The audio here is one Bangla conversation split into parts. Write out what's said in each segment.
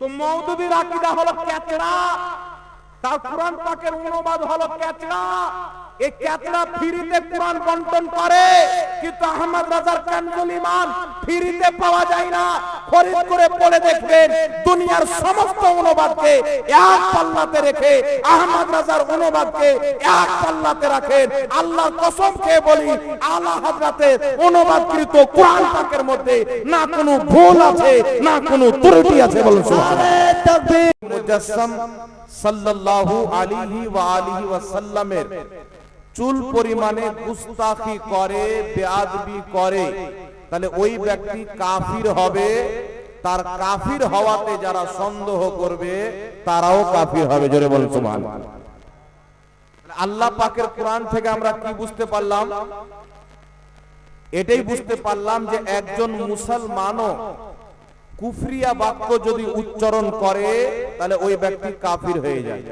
তো মওদুদির আকীদা হলো ক্যাচড়া, তার কোরআন পাকের অনুবাদ হলো ক্যাচড়া। এই ক্যাচড়া ফ্রিতে কোরআন বন্টন করে, কিন্তু আহমদ রাজার কানজুল ঈমান ফ্রিতে পাওয়া যায় না। খরিদ করে পড়ে দেখবেন দুনিয়ার সমস্ত অনুবাদকে এক পাল্লাতে রেখে আহমদ রাজার অনুবাদকে এক পাল্লাতে রাখেন। আল্লাহর কসম খেয়ে বলি, আলা হযরতের অনুবাদকৃত কোরআন পাকের মধ্যে না কোনো ভুল আছে, না কোনো ত্রুটি আছে। বলুন সুবহানাল্লাহ। তাকবীর। মুজাসসাম সাল্লাল্লাহু আলাইহি ওয়া আলিহি ওয়াসাল্লামের চুল পরিমাণে গুস্তাখি করে, বেয়াদবি করে, তাহলে ওই ব্যক্তি কাফির হবে। তার কাফির হওয়াতে যারা সন্দেহ করবে তারাও কাফির হবে। জোরে বলুন সুবহানাল্লাহ। আল্লাহ পাকের কোরআন থেকে আমরা কি বুঝতে পারলাম? এটাই বুঝতে পারলাম যে একজন মুসলমানও কুফরিয়া বাক্য যদি উচ্চারণ করে তাহলে ওই ব্যক্তি কাফির হয়ে যায়।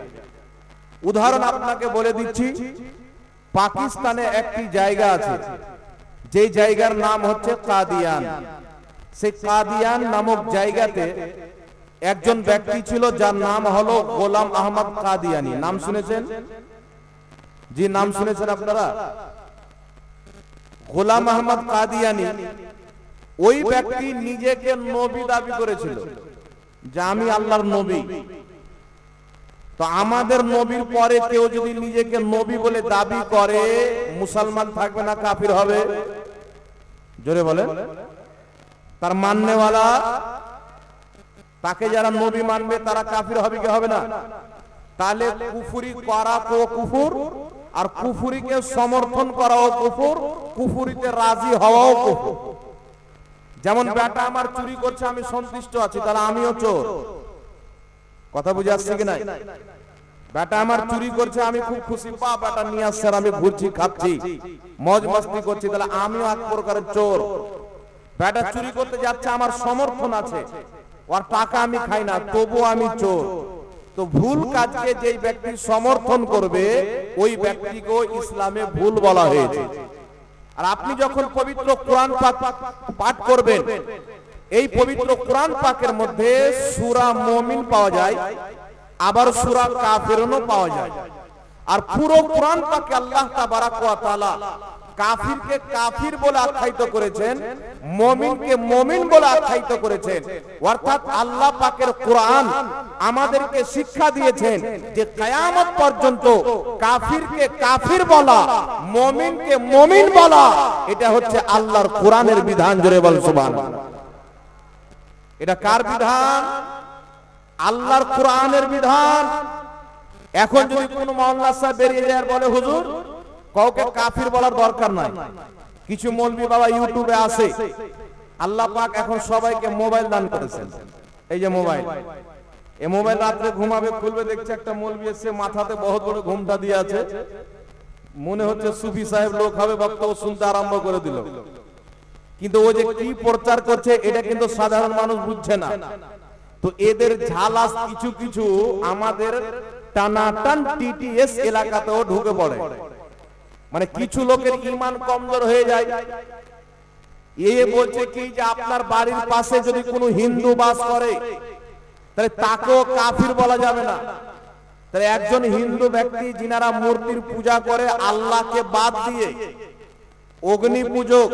উদাহরণ আপনাকে বলে দিচ্ছি, পাকিস্তানে একটি জায়গা আছে, যে জায়গার নাম হচ্ছে কাদিয়ান। সেই কাদিয়ান নামক জায়গাতে একজন ব্যক্তি ছিল যার নাম হলো গোলাম আহমদ কাদিয়ানি। নাম শুনেছেন? জি, নাম শুনেছেন আপনারা? গোলাম আহমদ কাদিয়ানি ওই ব্যক্তি নিজেকে নবী দাবি করেছিল যে আমি আল্লাহর নবী। তো আমাদের নবীর পরে কেউ যদি নিজেকে নবী বলে দাবি করে, মুসলমান থাকবে না কাফির হবে? জোরে বলেন। তার মাননেওয়ালা, তাকে যারা নবী মানবে তারা কাফির হবে কি হবে না? তাহলে কুফরি করা তো কুফর, আর কুফরিকে সমর্থন করাও কুফর, কুফরিতে রাজি হওয়াও কুফর। যেমন বেটা আমার চুরি করছে, আমি সন্তুষ্ট আছি, তাহলে আমিও চোর। কথা বুঝে আসছে কি নাই? বেটা আমার চুরি করছে, আমি খুব খুশি, পা বেটা নিয়ে আসছে, আর আমি ঘুরছি, খাচ্ছি, মজ মস্তি করছি, তাহলে আমিও এক প্রকারের চোর। বেটা চুরি করতে যাচ্ছে, আমার সমর্থন আছে, ওর টাকা আমি খাই না, তবু আমি চোর। তো ভুল কাজকে যেই ব্যক্তি সমর্থন করবে ওই ব্যক্তিকে ইসলামে ভুল বলা হয়েছে। আর আপনি যখন পবিত্র কোরআন পাঠ করবেন, এই পবিত্র কোরআন পাকের মধ্যে সূরা মুমিন পাওয়া যায়, আবার সূরা কাফিরুনও পাওয়া যায়। আর পুরো কোরআন পাকে আল্লাহ তাবারাক ওয়া তাআলা কাফিরকে কাফির বলে আখ্যায়িত করেছেন, মুমিনকে মুমিন বলে আখ্যায়িত করেছেন। অর্থাৎ আল্লাহ পাকের কোরআন আমাদেরকে শিক্ষা দিয়েছেন যে কিয়ামত পর্যন্ত কাফিরকে কাফির বলা, মুমিনকে মুমিন বলা, এটা হচ্ছে আল্লাহর কোরআনের বিধান। জোরে বল সুবহানাল্লাহ। এটা কার বিধান? আল্লাহর কোরআনের বিধান। এখন যদি কোনো মাওলানা সাহেব বেরিয়ে যায় আর বলে হুজুর কাউকে কাফির বলার দরকার নাই, কিছু মৌলবি বাবা ইউটিউবে আসে, আল্লাহ পাক এখন সবাইকে মোবাইল দান করেছেন। এই যে মোবাইল, এই মোবাইল রাত্রে ঘুমাবে, খুলবে, দেখছে একটা মৌলবি এসে মাথাতে বহুত বড় ঘুমটা দিয়ে আছে, মনে হচ্ছে সুফি সাহেব লোক হবে, বক্তব্য শুনতে আরম্ভ করে দিল। কিন্তু ও যে কি প্রচার করছে এটা কিন্তু সাধারণ মানুষ বুঝছে না। তো এদের ঝালাস কিছু কিছু আমাদের টানাটান টিটিএস এলাকাতেও ঢুকে পড়ে। মানে কিছু লোকের ঈমান কমজোর হয়ে যায়। এ বলছে কি যে আপনার বাড়ির পাশে যদি কোনো হিন্দু বাস করে তাহলে তাকেও কাফির বলা যাবে না। তাহলে একজন হিন্দু ব্যক্তি যিনারা মূর্তির পূজা করে আল্লাহকে বাদ দিয়ে, অগ্নি পূজক,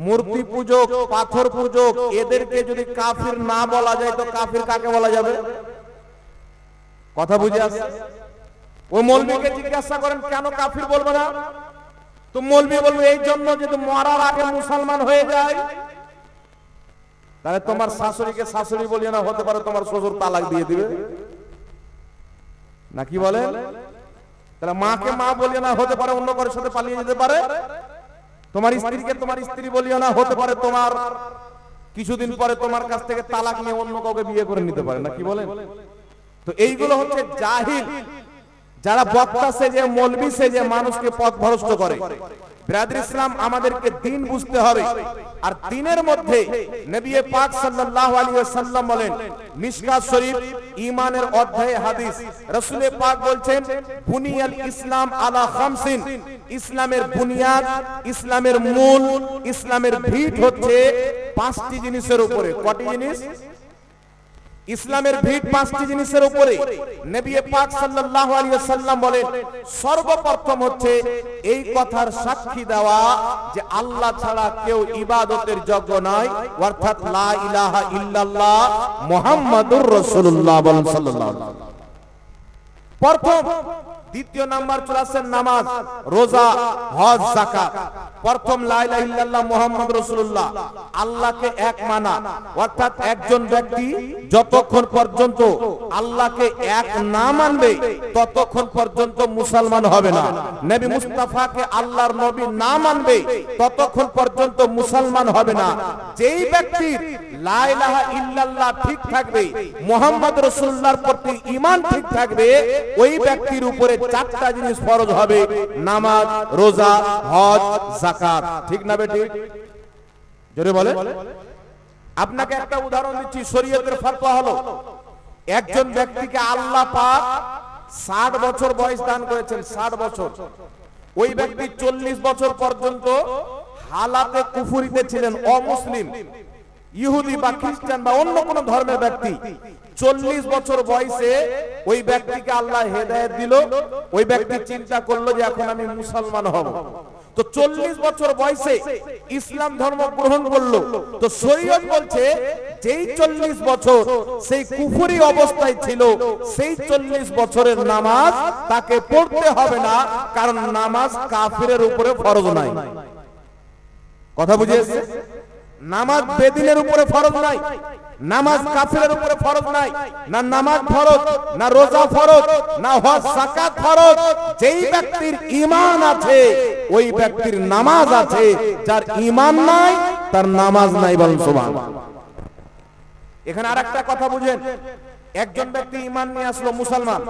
মূর্তি পূজক, পাথর পূজক, এদেরকে যদি কাফির না বলা যায় তো কাফির কাকে বলা যাবে? কথা বুঝে আসছে? ওই মৌলবীকে জিজ্ঞাসা করেন কেন কাফির বলবো না, তো মৌলবী বলবে এই জন্য যদি মরার আগে মুসলমান হয়ে যায়। তাহলে তোমার শাশুড়িকে শাশুড়ি বলিও না, হতে পারে তোমার শ্বশুর তালাক দিয়ে দিবে, নাকি বলে? তাহলে মাকে মা বলিও না, হতে পারে অন্য কারোর সাথে পালিয়ে যেতে পারে। তোমার স্ত্রীকে তোমার স্ত্রী বলিও না, হতে পারে তোমার কিছুদিন পরে তোমার কাছ থেকে তালাক নিয়ে অন্য কাউকে বিয়ে করে নিতে পারে, নাকি বলে? তো এইগুলো হচ্ছে জাহিল, যারা বক্তা সেজে, মৌলবি সেজে মানুষকে পথভ্রষ্ট করে। ব্রাদার ইসলাম, আমাদেরকে দ্বীন বুঝতে হবে। আর দ্বীনের মধ্যে নবী পাক সাল্লাল্লাহু আলাইহি ওয়াসাল্লাম বলেন, মিশকাত শরীফ ঈমানের অধ্যায়ে হাদিস, রাসূল পাক বলছেন বুনিয়াল ইসলাম আলা খামসিন, ইসলামের বুনিয়াদ, ইসলামের মূল, ইসলামের ভিত হচ্ছে পাঁচটি জিনিসের উপরে। কটি জিনিস? ইসলামের ভিত পাঁচটি জিনিসের উপরে। নবী পাক সাল্লাল্লাহু আলাইহি ওয়াসাল্লাম বলেন, সর্বপ্রথম হচ্ছে এই কথার সাক্ষী দেওয়া যে আল্লাহ ছাড়া কেউ ইবাদতের যোগ্য নয়, অর্থাৎ লা ইলাহা ইল্লাল্লাহ মুহাম্মাদুর রাসূলুল্লাহ সাল্লাল্লাহু আলাইহি ওয়াসাল্লাম প্রথম। দ্বিতীয় নাম্বার চলে আসছে নামাজ, রোজা, হজ, যাকাত। প্রথম লা ইলাহা ইল্লাল্লাহ মুহাম্মাদুর রাসূলুল্লাহ, আল্লাহকে এক মানা, অর্থাৎ একজন ব্যক্তি যতক্ষণ পর্যন্ত আল্লাহকে এক না মানবে ততক্ষণ পর্যন্ত মুসলমান হবে না। নবী মুস্তাফাকে আল্লাহর নবী না মানবে ততক্ষণ পর্যন্ত মুসলমান হবে না। যেই ব্যক্তির লা ইলাহা ইল্লাল্লাহ ঠিক থাকবে, মুহাম্মদ রাসূলুল্লাহর প্রতি ঈমান ঠিক থাকবে, ওই ব্যক্তির উপরে চারটা জিনিস ফরজ হবে: নামাজ, রোজা, হজ, যাকাত। ঠিক না বেটি? জোরে বলে। আপনাকে একটা উদাহরণ দিচ্ছি, শরীয়তের ফতোয়া হলো একজন ব্যক্তিকে আল্লাহ পাক 60 বছর বয়স দান করেছেন, 60 বছর। ওই ব্যক্তি 40 বছর পর্যন্ত হালাতে কুফরিতে ছিলেন, অমুসলিম, ইহুদি বা খ্রিস্টান বা অন্য কোন ধর্মের ব্যক্তি। 40 বছর বয়সে ওই ব্যক্তিকে আল্লাহ হেদায়েত দিল। ওই ব্যক্তি চিন্তা করলো যে এখন আমি মুসলমান হব। তো 40 বছর বয়সে ইসলাম ধর্ম গ্রহণ করলো। তো শরীয়ত বলছে যেই 40 বছর সেই কুফরি অবস্থায় ছিল, সেই 40 বছরের নামাজ তাকে পড়তে হবে না, কারণ নামাজ কাফিরের উপরে ফরজ নাই। কথা বুঝে এসেছে? নামাজ বেদিনের উপরে ফরজ নাই, নামাজ কাফিরের উপরে ফরজ নাই। না নামাজ ফরজ, না রোজা ফরজ, না হজ যাকাত ফরজ। যেই ব্যক্তির ঈমান আছে ওই ব্যক্তির নামাজ আছে, যার ঈমান নাই তার নামাজ নাই। বলেন সুবহানাল্লাহ। এখানে আরেকটা কথা বুঝেন, একজন ব্যক্তি ঈমান নিয়ে আসলো, মুসলমান,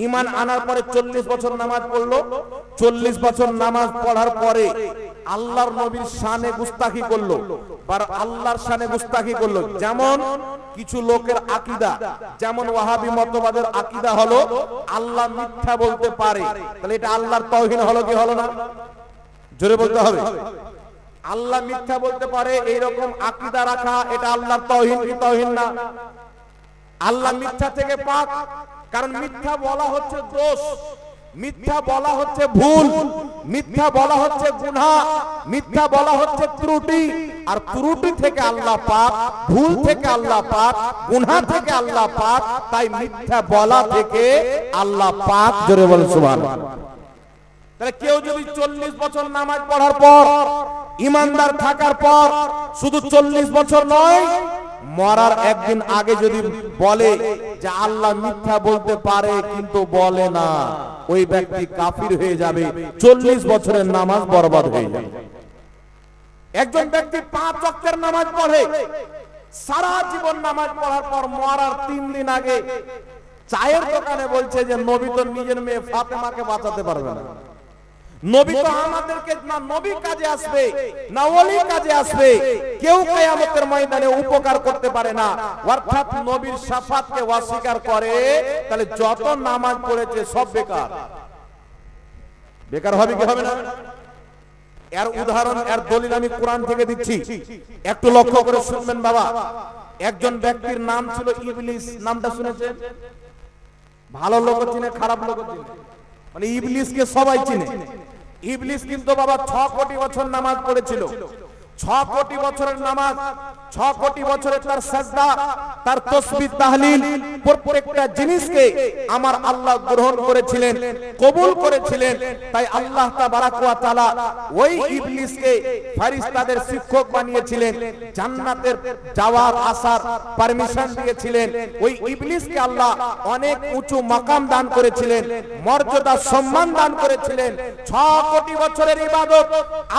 ঈমান আনার পরে 40 বছর নামাজ পড়লো। 40 বছর নামাজ পড়ার পরে আল্লাহর নবীর শানে গুস্তাখি করলো, আর আল্লাহর শানে গুস্তাখি করলো। যেমন কিছু লোকের আকীদা, যেমন ওয়াহাবী মতবাদের আকীদা হলো আল্লাহ মিথ্যা বলতে পারে, তাহলে এটা আল্লাহর তাওহীদ হলো কি হলো না? জোরে বলতে হবে। আল্লাহ মিথ্যা বলতে পারে এইরকম আকীদা রাখা, এটা আল্লাহর তাওহীদ কি তাওহীদ না? আল্লাহ মিথ্যা থেকে পাক, কারণ মিথ্যা বলা হচ্ছে দোষ, মিথ্যা বলা হচ্ছে ভুল, মিথ্যা বলা হচ্ছে গুনাহ, মিথ্যা বলা হচ্ছে ত্রুটি। আর ত্রুটি থেকে আল্লাহ পাক, ভুল থেকে আল্লাহ পাক, গুনাহ থেকে আল্লাহ পাক, তাই মিথ্যা বলা থেকে আল্লাহ পাক। জোরে বলেন সুবহানাল্লাহ। তাহলে কেউ যদি 40 বছর নামাজ পড়ার পর, ঈমানদার থাকার পর, শুধু 40 বছর নয়, মরার একদিন আগে যদি বলে যে আল্লাহ মিথ্যা বলতে পারে কিন্তু বলে না, ওই ব্যক্তি কাফির হয়ে যাবে, 40 বছরের নামাজ বরবাদ হয়ে যাবে। একজন ব্যক্তি 5 ওয়াক্তের নামাজ পড়ে, সারা জীবন নামাজ পড়ার পর মরার 3 দিন আগে চায়ের দোকানে বলছে যে নবী তো নিজের মেয়ে ফাতেমাকে বাঁচাতে পারবে না, নবী তো আমাদেরকে না নবী কাজে আসবে না ওলি কাজে আসবে, কেউ কিয়ামতের ময়দানে উপকার করতে পারে না, অর্থাৎ নবীর শাফাতকে অস্বীকার করে, তাহলে যত নামাজ পড়েছে সব বেকার। বেকার হবে কি হবে না? এর উদাহরণ, এর দলিল আমি কোরআন থেকে দিচ্ছি, একটু লক্ষ্য করে শুনবেন বাবা। একজন ব্যক্তির নাম ছিল ইবলিস। নামটা শুনেছেন? ভালো লোক চিনে, খারাপ লোক চিনে, মানে ইবলিসকে সবাই চিনে। ইবলিস কিন্তু বাবা 6 কোটি বছর নামাজ পড়েছিল। 6 কোটি বছরের নামাজ, 6 কোটি বছরের তার সাজদা, তার তাসবিহ তাহলিল, প্রত্যেকটা জিনিসকে আমার আল্লাহ গ্রহণ করেছিলেন, কবুল করেছিলেন। তাই আল্লাহ তাবারাক ওয়া তাআলা ওই ইবলিসকে ফেরেশতাদের শিক্ষক বানিয়েছিলেন, জান্নাতের যাওয়ার আসার পারমিশন দিয়েছিলেন। ওই ইবলিসকে আল্লাহ অনেক উঁচু মাকাম দান করেছিলেন, মর্যাদা সম্মান দান করেছিলেন। 6 কোটি বছরের ইবাদত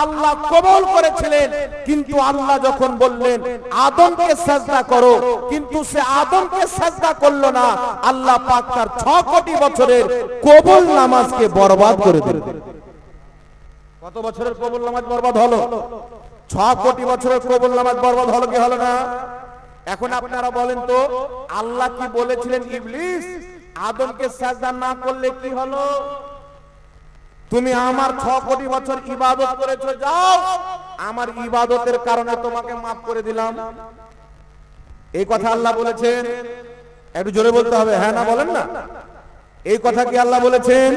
আল্লাহ কবুল করেছিলেন। কিন্তু আল্লাহ যখন বললেন আদমকে সাজদা করো, কিন্তু সে আদমকে সাজদা করলো না, আল্লাহ পাক তার 6 কোটি বছরের কবুল নামাজকে বরবাদ করে দিলেন। কত বছরের কবুল নামাজ বরবাদ হলো? 6 কোটি বছরের কবুল নামাজ বরবাদ হলো কি হলো না? এখন আপনারা বলেন তো, আল্লাহ কি বলেছিলেন ইবলিস আদমকে সাজদা না করলে কি হলো? তুমি আমার 6 কোটি বছর ইবাদত করেছো, যাও আমার ইবাদতের কারণে তোমাকে মাফ করে দিলাম। এই কথা আল্লাহ বলেছেন? একটু জোরে বলতে হবে, হ্যাঁ না বলেন না। এই কথা কি আল্লাহ বলেছেন?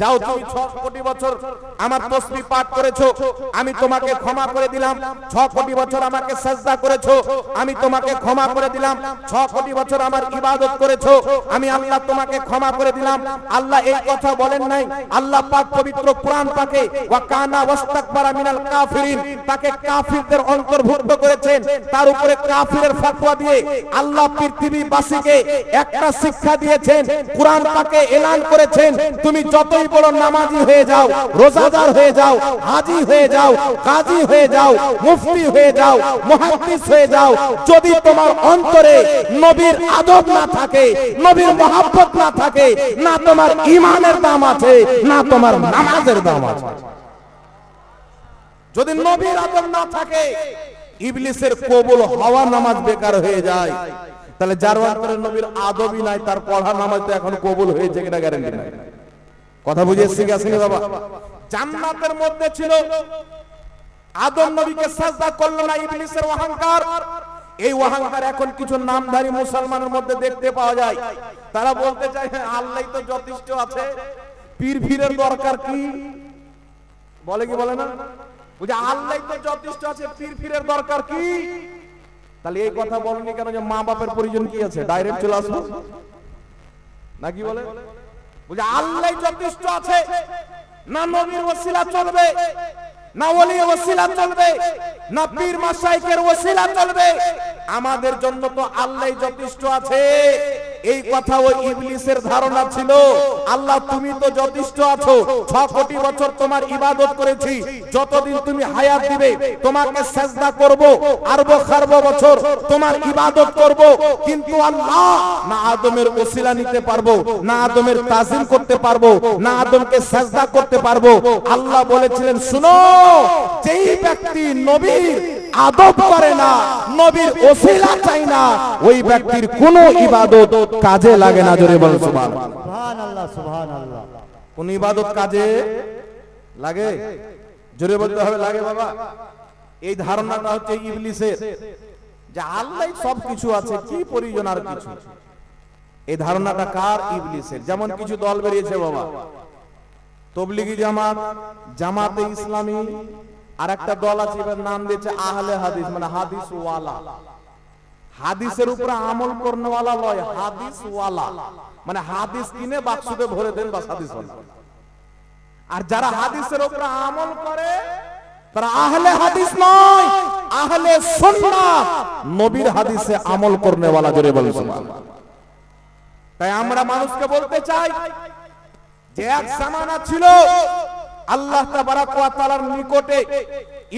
যাও তুমি 6 কোটি বছর আমার তাসবিহ পাঠ করেছো, আমি তোমাকে ক্ষমা করে দিলাম। 6 কোটি বছর আমাকে সিজদা করেছো, আমি তোমাকে ক্ষমা করে দিলাম। 6 কোটি বছর আমার ইবাদত করেছো, আমি আল্লাহ তোমাকে ক্ষমা করে দিলাম। আল্লাহ এই কথা বলেন নাই। আল্লাহ পাক পবিত্র কোরআন পাকে ওয়া কানা ওয়াস্তাকবারা মিনাল কাফিরিন, তাকে কাফিরদের অন্তর্ভুক্ত করেছেন। তার উপরে কাফিরের ফতোয়া দিয়ে আল্লাহ পৃথিবীবাসীকে একটা শিক্ষা দিয়েছেন। কোরআন পাকে এলান করেছেন, তুমি যতই বড় নামাজি হয়ে যাও, রোজাদার হয়ে যাও, হাজী হয়ে যাও, কাজী হয়ে যাও, মুফতি হয়ে যাও, মুহাদ্দিস হয়ে যাও, যদি তোমার অন্তরে নবীর আদব না থাকে, নবীর মহব্বত না থাকে, না তোমার ঈমানের দাম আছে, না তোমার নামাজের দাম আছে। যদি নবীর আদব না থাকে, ইবলিসের কবুল হওয়া নামাজ বেকার হয়ে যায়। তাহলে যার অন্তরে নবীর আদবই নাই, তার পড়া নামাজ তো এখন কবুল হয়েছে কিনা গ্যারান্টি নাই। কথা বুঝে এসেছি আসেনি বাবা? জান্নাতের মধ্যে ছিল, আদম নবীকে সাজদা করলো না, ইবলিসের অহংকার। এই অহংকার এখন কিছু নামধারী মুসলমানের মধ্যে দেখতে পাওয়া যায়। তারা বলতে চায় আল্লাহই তো যথেষ্ট আছে, পীর ফিরের দরকার কি? বলে কি বলে না? বুঝে আল্লাহই তো যথেষ্ট আছে, পীর ফিরের দরকার কি? তাহলে এই কথা বলেনি কেন যে মা বাপের প্রয়োজন কি আছে, ডাইরেক্ট চলে আসবো নাকি? বলে বুঝে আল্লাহ যথেষ্ট আছে, না নবীর ওসিলা চলবে, না ওলি ওসিলা চলবে, না পীর মাশায়েখের ওসিলা চলবে, আমাদের জন্য তো আল্লাহ যথেষ্ট আছে। এই কথা ওই ইবলিসের ধারণা ছিল। আল্লাহ তুমি তো যথেষ্ট আছো, 6 কোটি বছর তোমার ইবাদত করেছি, যতদিন তুমি হায়াত দিবে তোমাকে সিজদা করব, আরবো খারবো বছর তোমার ইবাদত করব। কিন্তু আল্লাহ না আদমের ওসিলা নিতে পারবো, না আদমের তাজিম করতে পারবো, না আদমকে সিজদা করতে পারবো। আল্লাহ বলেছিলেন শুনো, যেই ব্যক্তি নবীর আদব করে না, নবীর ওসিলা চাই না, ওই ব্যক্তির কোনো ইবাদত কাজে লাগে না। জোরে বলেন সুবহানাল্লাহ। সুবহানাল্লাহ। কোন ইবাদত কাজে লাগে? জোরে বলতে হবে, লাগে বাবা। এই ধারণাটা হচ্ছে ইবলিসের, যে আল্লাহ সব কিছু আছে, কি প্রয়োজন আর কিছু। এই ধারণাটা কার? ইবলিসের। যেমন কিছু দল বেরিয়েছে বাবা, তবলিগি জামাত, জামাতে ইসলামী, আর একটা দল আছে, এবার নাম দিয়েছে আহলে হাদিস, মানে হাদিস ওয়ালা। হাদিসের উপরে আমল করনেওয়ালা লয়, হাদিস ওয়ালা, মানে হাদিস কিনে বাক্সতে ভরে দেন বাস হাদিস ওয়ালা। আর যারা হাদিসের উপরে আমল করে তারা আহলে হাদিস নয়, আহলে সুন্নাত, নবীর হাদিসে আমল করনেওয়ালা। জোরে বলেন সুবহানাল্লাহ। তাই আমরা মানুষকে বলতে চাই যে এক জামানা ছিল আল্লাহ তাবারাক ওয়া তাআলার নিকটে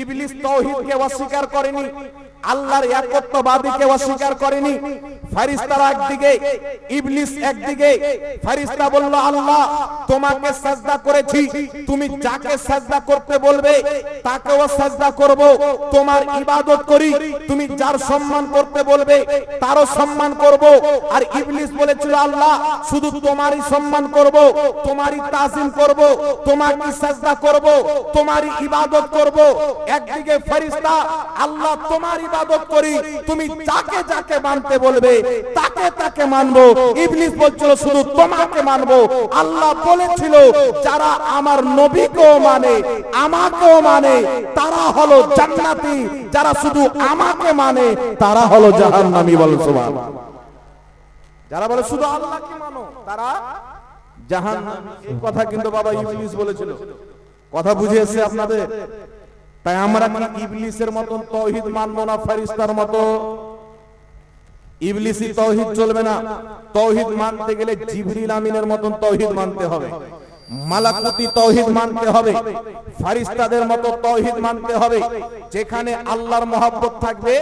ইবলিস তাওহীদকে অস্বীকার করেনি, আল্লাহর একত্ববাদীকে অস্বীকার করেনি। ফেরেশতারা একদিকে, ইবলিস একদিকে। ফেরেশতা বলল আল্লাহ তোমাকে সিজদা করেছি, তুমি যাকে সিজদা করতে বলবে তাকেও সিজদা করব, তোমার ইবাদত করি। তুমি যার সম্মান করতে বলবে তারও সম্মান করব। আর ইবলিস বলেছিল আল্লাহ শুধু তোমারই সম্মান করব, তোমারই তাজিম করব, তোমারই সিজদা করব, তোমারই ইবাদত করব। একদিকে ফেরেশতা আল্লাহ তোমার ইবাদত করি, তুমি যাকে যাকে মানতে বলবে তাকে তাকে মানবো। ইবলিস বলছিল শুধু তোমাকে মানবো। আল্লাহ বলেছিল যারা আমার নবীকেও মানে, আমাকেও মানে, তারা হলো জান্নাতি, যারা শুধু আমাকে মানে তারা হলো জাহান্নামী। বলেন সুবহানাল্লাহ। যারা বলে শুধু আল্লাহকে মানো তারা জাহান্নামী। এই কথা কিন্তু বাবা ইবলিস বলেছিল। কথা বুঝে এসেছে আপনাদের? তাই আমরা কি ইবলিসের মতন তাওহীদ মানবো না ফেরেশতার মতো? ইবলিসি তাওহীদ চলবে না। তাওহীদ মানতে গেলে জিবরিল আমিনের মতন তাওহীদ মানতে হবে, মালাকুতি তাওহীদ মানতে হবে, ফেরেশতাদের মতো তাওহীদ মানতে হবে। যেখানে আল্লাহর মহব্বত থাকবে,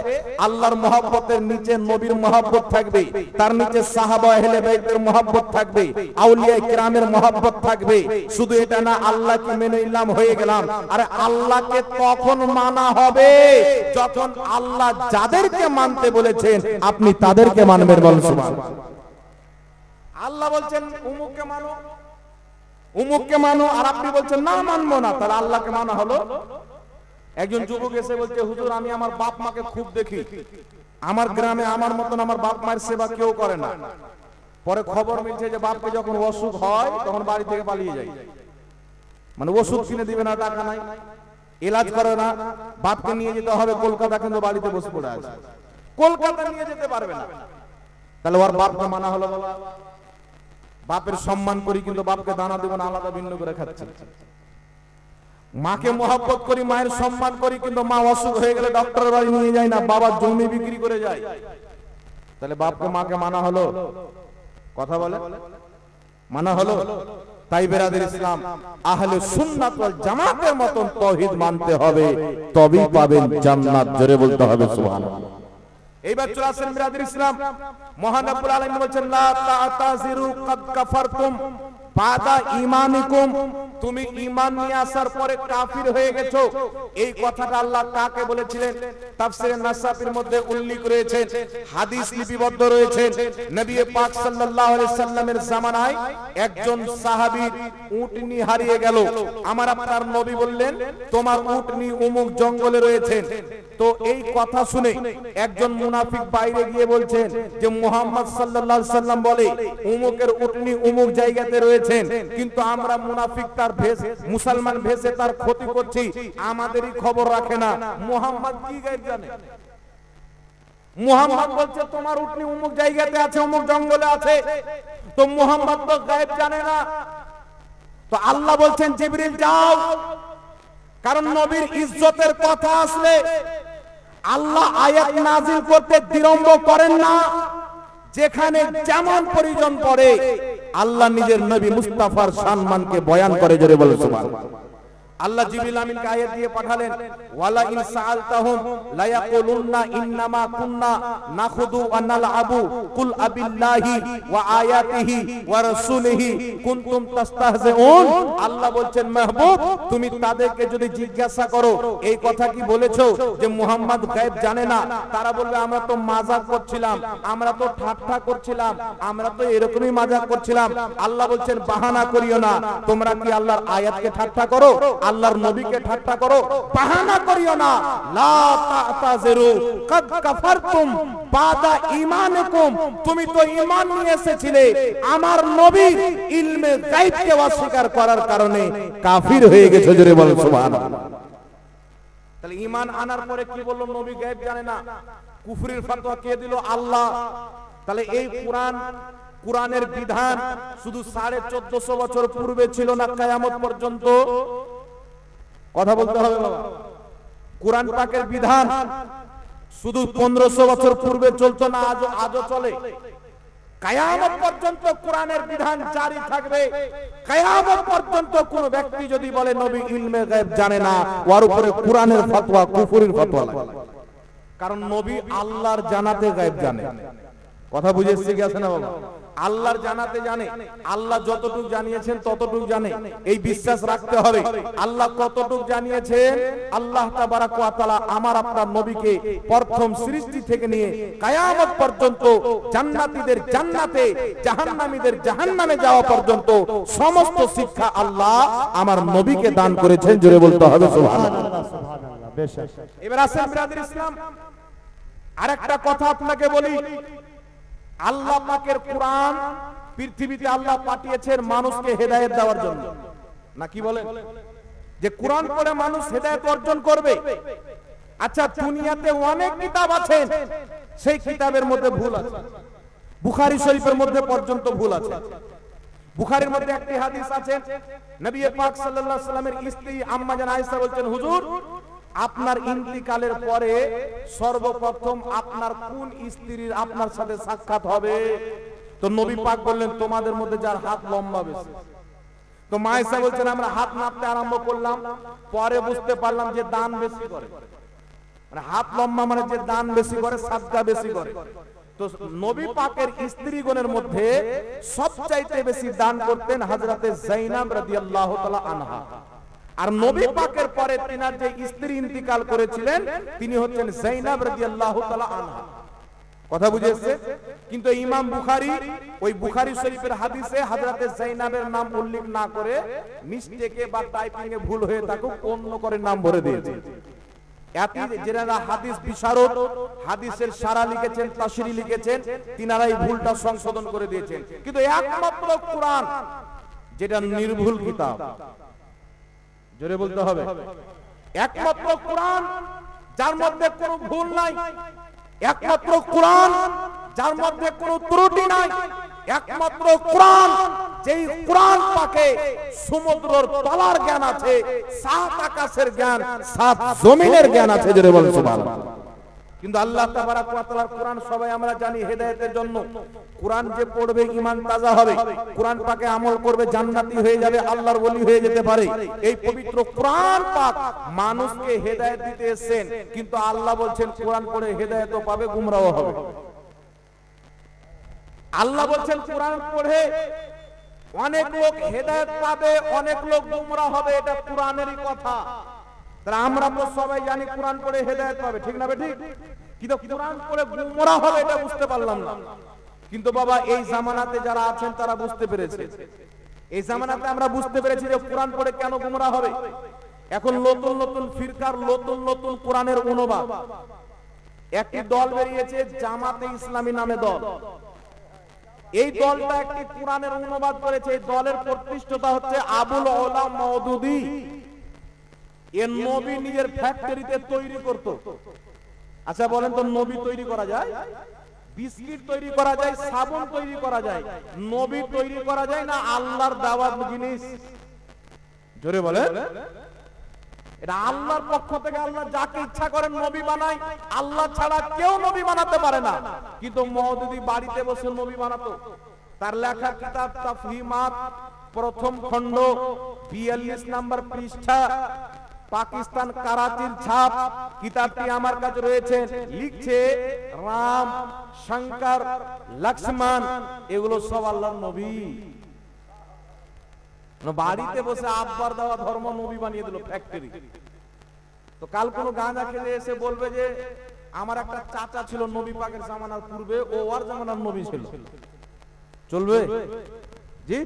আল্লাহর মহব্বতের নিচে নবীর মহব্বত থাকবে, তার নিচে সাহাবা আহলে বাইতের মহব্বত থাকবে, আউলিয়া কিরামের মহব্বত থাকবে। শুধু এটা না আল্লাহকে মেনে নিলাম হয়ে গেলাম। আরে আল্লাহকে তখন মানা হবে যখন আল্লাহ যাদেরকে মানতে বলেছেন আপনি তাদেরকে মানবেন। বলেন সুবহানাল্লাহ। আল্লাহ বলছেন উমুককে মানো, উমুককে মানো, আর আপনি বলছেন না মানবো না, তাহলে আল্লাহকে মানা হলো? একজন যুবক এসে বলছে হুজুর আমি আমার বাপ মাকে খুব দেখি, আমার গ্রামে আমার মতন আমার বাপ মায়ের সেবা কেউ করে না। পরে খবর মিলছে যে বাপকে যখন অসুখ হয় তখন বাড়ি থেকে পালিয়ে যায়, মানে ওষুধ কিনে দিবে না, টাকা নাই, এলাজ করে না, বাপকে নিয়ে যেতে হবে কলকাতা, কিন্তু বাড়িতে বসে পড়ে আছে, কলকাতা নিয়ে যেতে পারবে না। তাহলে ওর বাপকে মানা হলো, বাপের সম্মান করি কিন্তু বাপকে দানা দেব না, আলাদা ভিন্ন করে খাচ্ছে। মাকে মহব্বত করি, মায়ের সম্মান করি, কিন্তু মা অসুখ হয়ে গেলে ডক্টরের বাড়ি নিয়ে যায় না, বাবার জমি বিক্রি করে যায়। তাহলে বাপকে মাকে মানা হলো? কথা বলে মানা হলো? তাই বেরাদের ইসলাম, আহলে সুন্নাত ওয়াল জামাতের মতন তাওহীদ মানতে হবে, তবেই পাবেন জান্নাত। জোরে বলতে হবে সুবহানাল্লাহ। এইবার চলে আসেন বেরাদের ইসলাম, মহান রব্বুল আলামিন বলেছেন লা তা'তাযিরু কাদ কাফারতুম বাদা ঈমানিকুম, তুমি ঈমান নিয়ে আসার পরে কাফির হয়ে গেছো। এই কথাটা আল্লাহ কাকে বলেছিলেন? তাফসীরে নাসাফির মধ্যে উল্লেখ রয়েছে, হাদিস লিপিবদ্ধ রয়েছে। নবী পাক সাল্লাল্লাহু আলাইহি সাল্লামের জামানায় একজন সাহাবীর উটনি হারিয়ে গেল। আমার আপনার নবী বললেন তোমার উটনি অমুক জঙ্গলে রয়েছে। তো এই কথা শুনে একজন মুনাফিক বাইরে গিয়ে বলছেন যে মুহাম্মদ সাল্লাল্লাহু আলাইহি সাল্লাম বলে অমুকের উটনি অমুক জায়গাতে রয়েছে, কিন্তু আমরা মুনাফিক তার ভেষ মুসলমান ভেষে তার ক্ষতি করছি, আমাদেরই খবর রাখে না। মুহাম্মদ কি গায়েব জানে? মুহাম্মদ বলছে তোমার উটনি অমুক জায়গাতে আছে, অমুক জঙ্গলে আছে, তো মুহাম্মদ তো গায়েব জানে না। তো আল্লাহ বলছেন জিবরিল যাও, কারণ নবীর ইজ্জতের কথা আসলে আল্লাহ আয়াত নাযিল করতে বিলম্ব করেন না। যেখানে যেমন প্রয়োজন পড়ে আল্লাহ নিজের নবী মুস্তাফার সম্মানকে বয়ান করে। জোরে বলে সুবহানাল্লাহ। আল্লাহ জিবরিল আমিনকে আয়াত দিয়ে পাঠালেন, ওয়ালা ইন সাআলতাহুম লা ইয়াকুলুন্না ইন্নামা কুন্না নাখুদু ওয়া নালআবু কুল আবিল্লাহি ওয়া আয়াতিহি ওয়া রাসূলিহি কুনতুম তাস্তাহজিউন। আল্লাহ বলছেন মাহবুব, তুমি তাদেরকে যদি জিজ্ঞাসা করো এই কথা কি বলেছো যে মুহাম্মদ গায়েব জানে না, তারা বলবে আমরা তো মজাক করছিলাম, আমরা তো ঠাট্টা করছিলাম, আমরা তো এরকমই মজাক করছিলাম। আল্লাহ বলছেন বাহানা করিও না, তোমরা কি আল্লাহর আয়াতকে ঠাট্টা করো, আল্লাহর নবীকে ঠাট্টা করো, বাহানা করিও না। লা তা'তাযিরু কাদ কাফারতুম বাদা ঈমানিকুম, তুমি তো ঈমান নিয়ে এসেছিলে, আমার নবীর ইলমে গায়বকে অস্বীকার করার কারণে কাফির হয়ে গেছো। জোরে বল সুবহানাল্লাহ। তাহলে ঈমান আনার পরে কি বলল? নবী গায়ব জানে না, কুফরির ফতোয়া কে দিল? আল্লাহ। তাহলে এই কোরআনের বিধান শুধু 1450 বছর পূর্বে ছিল না, কিয়ামত পর্যন্ত? কথা বলতে হবে বাবা। কোরআন পাকের বিধান শুধু 1500 বছর পূর্বে চলতো না, আজও চলে। কিয়ামত পর্যন্ত কোরআনের বিধান জারি থাকবে। কিয়ামত পর্যন্ত কোন ব্যক্তি যদি বলে নবী ইলমে গায়ব জানে না, ওর উপরে কোরআনের ফতোয়া কুফরির ফতোয়া লাগে। কারণ নবী আল্লাহর জানাতে গায়ব জানে। কথা বুঝে এসেছে কি আছে না বাবা? আল্লাহর জানাতে জানে, আল্লাহ যতটুকু জানিয়েছেন ততটুকু জানে, এই বিশ্বাস রাখতে হবে। আল্লাহ কতটুকু জানিয়েছেন, আল্লাহ তাবারাক ওয়া তাআলা আমার আপনার নবীকে প্রথম সৃষ্টি থেকে নিয়ে কিয়ামত পর্যন্ত জান্নাতীদের জান্নাতে, জাহান্নামীদের জাহান্নামে যাওয়া পর্যন্ত সমস্ত শিক্ষা আল্লাহ আমার নবীকে দান করেছেন। জোরে বলতে হবে সুবহানাল্লাহ। সুবহানাল্লাহ। বেশক। এবার আসেন ব্রাদার ইসলাম, আরেকটা কথা আপনাকে বলি। আল্লাহ পাকের কোরআন পৃথিবীতে আল্লাহ পাঠিয়েছেন মানুষকে হেদায়েত দেওয়ার জন্য, না কি বলেন? যে কোরআন পড়ে মানুষ হেদায়েত অর্জন করবে। আচ্ছা, দুনিয়াতে অনেক কিতাব আছে, সেই কিতাবের মধ্যে ভুল আছে। বুখারী শরীফের মধ্যে পর্যন্ত ভুল আছে। বুখারীর মধ্যে একটি হাদিস আছে, নবী পাক সাল্লাল্লাহু আলাইহি ওয়াসাল্লামের স্ত্রী আম্মা জান আয়েশা বলছেন, হুজুর আপনার ইন্তিকালের পরে সর্বপ্রথম আপনার কোন স্ত্রীর আপনার সাথে সাক্ষাৎ হবে? তো নবী পাক বললেন তোমাদের মধ্যে যার হাত লম্বা বেশি। তো মা আয়েশা বলছেন আমরা হাত নাপতে আরম্ভ করলাম, পরে বুঝতে পারলাম যে দান বেশি করে, মানে হাত লম্বা মানে যে দান বেশি করে, সাদকা বেশি করে। তো নবী পাকের স্ত্রীগণের মধ্যে সবচাইতে বেশি দান করতেন হযরতে যায়েনব রাদিয়াল্লাহু তাআলা আনহা। আর নবী পাকের পরে তিনার যে স্ত্রী ইন্তিকাল করেছিলেন তিনি হচ্ছেন যায়েনব রাদিয়াল্লাহু তাআলা আনহা। কথা বুঝেছে? কিন্তু ইমাম বুখারী ওই বুখারী শরীফের হাদিসে হযরতে যায়েনবের নাম উল্লেখ না করে মিস্টেকে বা টাইপিং এ ভুল হয়ে থাকুক অন্য করে নাম ভরে দিয়েছে। যারা হাদিস বিশারদ, হাদিসের সারা লিখেছেন, তাফসীর লিখেছেন, তিনারাই ভুলটা সংশোধন করে দিয়েছেন। কিন্তু একমাত্র কোরআন যেটা নির্ভুল কিতাব, জোরে বলতে হবে, একমাত্র কোরআন যার মধ্যে কোনো ভুল নাই, একমাত্র কোরআন যার মধ্যে কোনো ত্রুটি নাই, একমাত্র কোরআন যেই কোরআন পাকে সমুদ্রের তলার জ্ঞান আছে, সাত আকাশের জ্ঞান, সাত জমিনের জ্ঞান আছে, জোরে বলেন সুবহানাল্লাহ। কিন্তু আল্লাহ তাবারক ওয়া তাআলার কোরআন সবাই আমরা জানি হেদায়েতের জন্য। কোরআন যে পড়বে ঈমান তাজা হবে, কোরআন পাকে আমল করবে জান্নাতি হয়ে যাবে, আল্লাহর ওলি হয়ে যেতে পারে। এই পবিত্র কোরআন পাক মানুষকে হেদায়েত দিতে এসেছেন, কিন্তু আল্লাহ বলছেন কোরআন পড়ে হেদায়েতও পাবে, গুমরাহও হবে। আল্লাহ বলছেন কোরআন পড়ে অনেক লোক হেদায়েত পাবে, অনেক লোক গুমরাহ হবে, এটা কোরআনেরই কথা। তাহলে আমরা তো সবাই জানি কোরআন পড়ে হেদায়েত পাবে, ঠিক না ঠিক? কিন্তু কোরআন পড়ে গুমরাহ হবে এটা বুঝতে পারলাম না। কিন্তু বাবা এই জামানাতে যারা আছেন তারা বুঝতে পেরেছে। এই জামানাতে আমরা বুঝতে পেরেছি যে কোরআন পড়ে কেন গুমরাহ হবে। এখন নতুন নতুন ফিরকার নতুন নতুন কোরআনের অনুবাদ। একটি দল বেরিয়েছে জামাতে ইসলামী নামে দল। এই দলটা একটি কোরআনের অনুবাদ করেছে। এই দলের প্রতিষ্ঠাতা হচ্ছে আবুল ওলা মওদুদি। এর নবী নিজের ফ্যাক্টরিতে তৈরি করত। আচ্ছা বলেন তো, নবী তৈরি করা যায়? বিস্কিট তৈরি করা যায়, সাবুন তৈরি করা যায়, নবী তৈরি করা যায় না? আল্লাহর দাওয়াত জিনিস, জোরে বলেন। এটা আল্লাহর পক্ষ থেকে আল্লাহ যাকে ইচ্ছা করেন নবী বানায়, আল্লাহ ছাড়া কেউ নবী বানাতে পারে না। কিন্তু মওদুদি বাড়িতে বসে নবী বানাতো। তার লেখা কিতাব তাফহিমাত, প্রথম খণ্ড, 42 নম্বর পৃষ্ঠা, পাকিস্তান কারাচির ছাপ। কিতাবটি আমার কাছে রয়েছে। লিখছে রাম, শঙ্কর, লক্ষ্মণ, এগুলো সব আল্লাহর নবী। বাড়িতে বসে আব্বার দেওয়া ধর্ম নবী বানিয়ে দিল ফ্যাক্টরি। তো কাল কোন গাঁজা খেলে এসে বলবে যে আমার একটা চাচা ছিল নবী পাকের জামানার পূর্বে, ও আর জামানার নবী ছিল, চলবে? জি,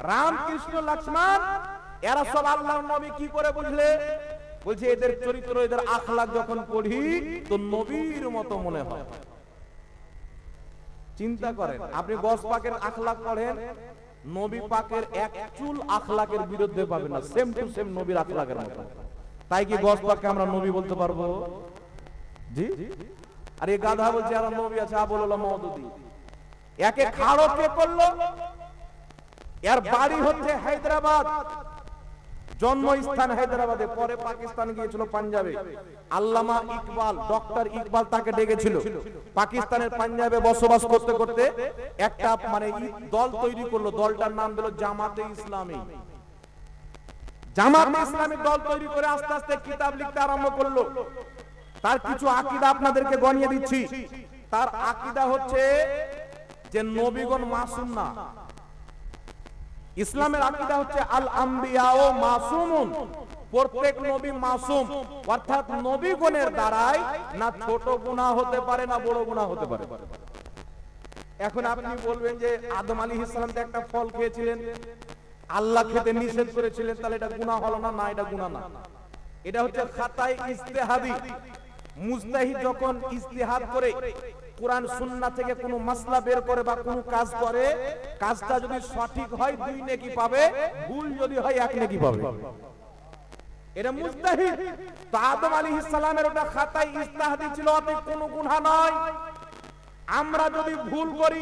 রাম, কৃষ্ণ, লক্ষ্মণ এরা সব আল্লাহর নবী। কি করে বুঝলে? বলছে এদের চরিত্র, এদের আখলাক যখন পড়ি তো নবীর মতো মনে হয়। চিন্তা করেন, আপনি গস পাকের আখলাক পড়েন, নবী পাকের এক চুল আখলাকের বিরুদ্ধে পাবেন না, সেম টু সেম নবীর আখলাকের মতো। তাই কি গস পাককে আমরা নবী বলতে পারবো? জি। আর এই গাধা বলছে আর নবী আছে, আবুল ওলা মওদুদি। একে খাড়ো কে করলো? এর বাড়ি হচ্ছে হায়দ্রাবাদ, জন্মস্থান হায়দ্রাবাদে, পরে পাকিস্তান গিয়েছিল পাঞ্জাবে। আল্লামা ইকবাল, ডক্টর ইকবাল তাকে ডেকেছিল। পাকিস্তানের পাঞ্জাবে বসবাস করতে করতে একটা মানে দল তৈরি করলো। দলটার নাম দিল জামাতে ইসলামী। জামাতে ইসলামী দল তৈরি করে আস্তে আস্তে কিতাব লিখতে আরম্ভ করলো। তার কিছু আকীদা আপনাদেরকে গনিয়ে দিচ্ছি। তার আকীদা হচ্ছে যে নবীগণ মাসুম না। ইসলামের আকীদা হচ্ছে আল আম্বিয়াও মাসুমুন, প্রত্যেক নবী মাসুম, অর্থাৎ নবীগণের দ্বারাই না ছোট গুনাহ হতে পারে না বড় গুনাহ হতে পারে। এখন আপনি বলবেন যে আদম আলাইহিস সালাম তো একটা ফল খেয়েছিলেন, আল্লাহ খেতে নিষেধ করেছিলেন, তাহলে এটা গুনাহ হলো না? না, এটা গুনাহ না। এটা হচ্ছে খাতায়ে ইজতিহাদি। মুজতাহিদ যখন ইজতিহাদ করে কোরআন সুন্নাহ থেকে কোনো মাসলা বের করে বা কোনো কাজ করে, কাজটা যদি সঠিক হয় 2 নেকি পাবে, ভুল যদি হয় 1 নেকি পাবে। এটা মুজতাহিদ। তো আদম আলাইহিস সালামের ওটা খাতায়ে ইজতিহাদি ছিল, অতএব কোনো গুনাহ নয়। আমরা যদি ভুল করি,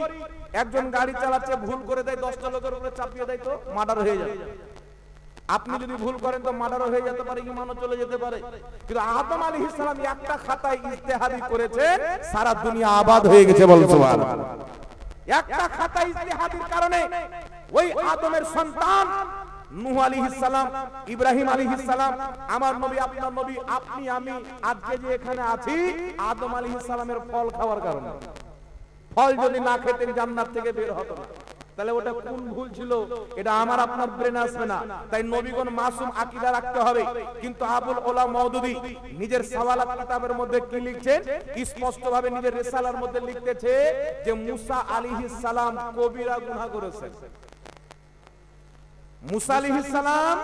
একজন গাড়ি চালাচ্ছে ভুল করে দেয়, 10টা লোকের উপরে চাপিয়ে দেয়, তো মার্ডার হয়ে যায়। আপনি যদি ভুল করেন তো মার্ডার হয়ে যেতে পারে, ঈমানও চলে যেতে পারে। কিন্তু আদম আলাইহিস সালাম একটা খাতায় ইজতিহাদি করেছে, সারা দুনিয়া আবাদ হয়ে গেছে, বল সুবহানাল্লাহ। একটা খাতায় ইজতিহাদির কারণে ওই আদমের সন্তান নূহ আলাইহিস সালাম, ইব্রাহিম আলাইহিস সালাম, আমার নবী, আপনার নবী, আপনি আমি আজকে যে এখানে আছি, আদম আলাইহিস সালামের ফল খাওয়ার কারণে। ফল যদি না খেতেন জান্নাত থেকে বের হতো না। তাহলে ওটা কোন ভুল ছিল? এটা আমার আপনার ব্রেনে আসবে না। তাই নবীগণ মাসুম আকীদা রাখতে হবে। কিন্তু আবুল ওলা মওদুদি নিজের সাওয়ালাত কিতাবের মধ্যে কি লিখছেন? স্পষ্ট ভাবে নিজের রিসালার মধ্যে লিখতেছে যে মুসা আলাইহিস সালাম কবিরা গুনাহ করেছেন। মুসা আলাইহিস সালাম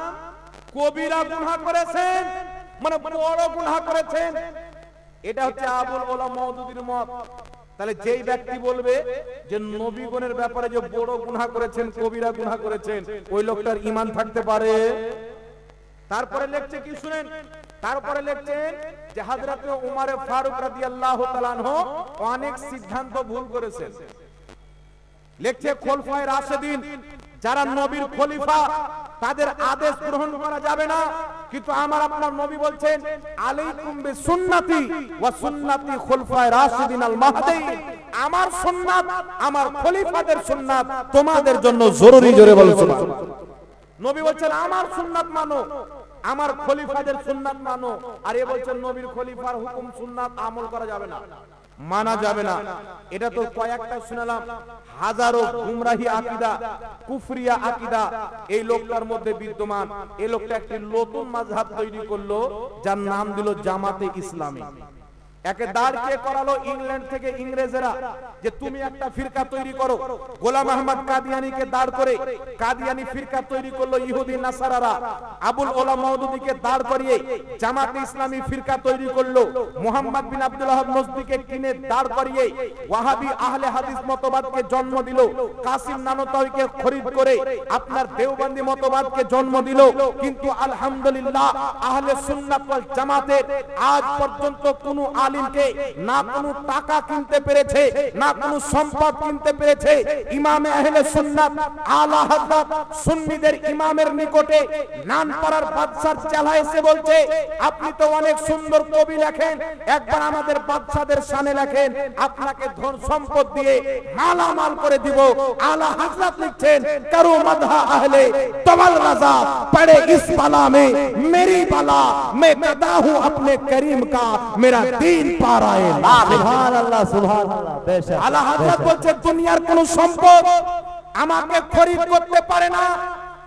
কবিরা গুনাহ করেছেন। মানে বড় গুনাহ করেছেন। এটা হচ্ছে আবুল ওলা মওদুদির মত। তাহলে যেই ব্যক্তি বলবে যে নবীগণের ব্যাপারে যে বড় গুনাহ করেছেন, কবিরা গুনাহ করেছেন, ওই লোকটার ঈমান থাকতে পারে? তারপরে লিখছে কি শুনেন, তারপরে লিখছেন যে হযরত উমর ফারুক রাদিয়াল্লাহু তাআলা আনহু অনেক সিদ্ধান্ত ভুল করেছেন। লিখছে খোলাফায়ে রাশিদিন যারা নবীর খলিফা তাদের আদেশ গ্রহণ করা যাবে না, কিন্তু আমার আপনার নবী বলছেন আলাইকুম বিসুন্নতি ওয়া সুন্নতি খোলাফায়ে রাশিদিন আল মাহদিয়িন, আমার সুন্নাত আমার খলিফাদের সুন্নাত তোমাদের জন্য জরুরি। জোরে বলো সুবহানাল্লাহ। নবী বলছেন আমার সুন্নাত মানো, আমার খলিফাদের সুন্নাত মানো, আর এ বলছেন নবীর খলিফার হুকুম সুন্নাত আমল করা যাবে না, মানা যাবে না। এটা তো কয়েকটা শুনলাম, হাজারো গুমরাহি আকীদা, কুফরিয়া আকীদা এই লোকটার মধ্যে বিদ্যমান। এই লোকটা একটি নতুন মাযহাব তৈরি করলো যার নাম দিল জামাতে ইসলামী। একে দাঁড় কে করালো ইংল্যান্ড থেকে ইংরেজেরা যে তুমি একটা ফিরকা তৈরি করো। গোলাম আহমদ কাদিয়ানীকে দাঁড় করে কাদিয়ানী ফিরকা তৈরি করলো ইহুদি নাসারারা। আবুল ওলা মওদুদীকে দাঁড় করিয়ে জামাতে ইসলামী ফিরকা তৈরি করলো। মুহাম্মদ বিন আব্দুল ওয়াহাব নজদীকে কিনে দাঁড় করিয়ে ওয়াহাবি আহলে হাদিস মতবাদকে জন্ম দিল। কাসিম নানতাউইকে খরিদ করে আপনার দেওবন্দি মতবাদকে জন্ম দিল। কিন্তু আলহামদুলিল্লাহ আহলে সুন্নাত ওয়াল জামাতের আজ পর্যন্ত কোনো আলিমকে না কোনো টাকা কিনতে পেরেছে, না কোনো সম্পদ কিনতে পেরেছে। ইমামে আহলে সুন্নাত আলা হযরত সুন্নিদের ইমামের নিকটে নানপাড়ার বাদশার চেলা এসে বলছে আপনি তো অনেক সুন্দর কবি লেখেন, একবার আমাদের বাদশাদের শানে লেখেন, আপনাকে ধন সম্পদ দিয়ে মালামাল করে দিব। আলা হযরত লিখছেন করো মদহা আহলে তওয়াল রাজা পড়ে ইস বালা में मेरी बाला मैं कदा हूं अपने करीम का मेरा दीन পা रहा है। সুবহানাল্লাহ সুবহানাল্লাহ। বেশক আলা হযরত বলছে দুনিয়ার কোন সম্পদ আমাকে খরিদ করতে পারে না,